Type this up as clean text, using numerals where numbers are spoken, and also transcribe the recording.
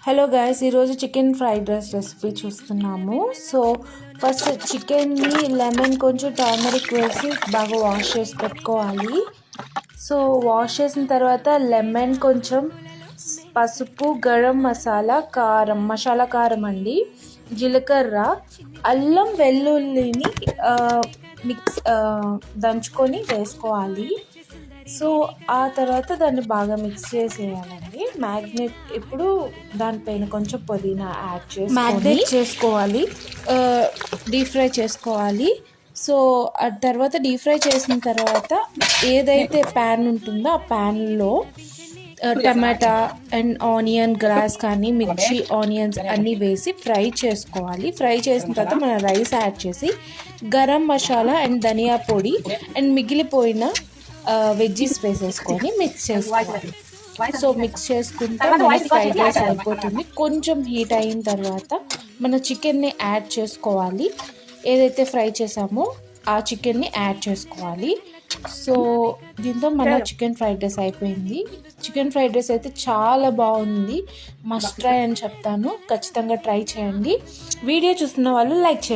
Hello guys, ఈరోజు chicken fried rice recipe చూస్తున్నాము. So first చికెన్ని లెమన్ కొంచెం టర్మరిక్ వేసి బాగా వాష్ చేసి పెట్టుకోవాలి. సో వాష్ చేసిన తర్వాత లెమన్ కొంచెం పసుపు, గరం మసాలా, మసాలా కారం అండి, జీలకర్ర, అల్లం వెల్లుల్లిని దంచుకొని వేసుకోవాలి. సో ఆ తర్వాత దాన్ని బాగా మిక్స్ చేసేయాలండి. ఇప్పుడు దానిపైన కొంచెం పుదీనా యాడ్ చేసి మ్యాగ్నేట్ చేసుకోవాలి, డీప్ ఫ్రై చేసుకోవాలి. సో ఆ తర్వాత డీప్ ఫ్రై చేసిన తర్వాత ఏదైతే ప్యాన్ ఉంటుందో ఆ ప్యాన్లో టమాటా అండ్ ఆనియన్, గ్రాస్ కానీ మిర్చి, ఆనియన్స్ అన్నీ వేసి ఫ్రై చేసుకోవాలి. ఫ్రై చేసిన తర్వాత మన రైస్ యాడ్ చేసి గరం మసాలా అండ్ ధనియా పొడి అండ్ మిగిలిపోయిన వెజ్జీస్ వేసేసుకొని మిక్స్ చేసుకోవాలి. సో మిక్స్ చేసుకుంటే మన ఫ్రైడ్ రైస్ అయిపోతుంది. కొంచెం హీట్ అయిన తర్వాత మన చికెన్ని యాడ్ చేసుకోవాలి. ఏదైతే ఫ్రై చేసామో ఆ చికెన్ని యాడ్ చేసుకోవాలి. సో దీంతో మన చికెన్ ఫ్రైడ్ రైస్ అయిపోయింది. చికెన్ ఫ్రైడ్ రైస్ అయితే చాలా బాగుంది, మస్ట్ ట్రై అని చెప్తాను. ఖచ్చితంగా ట్రై చేయండి. వీడియో చూస్తున్న వాళ్ళు లైక్ చేయండి.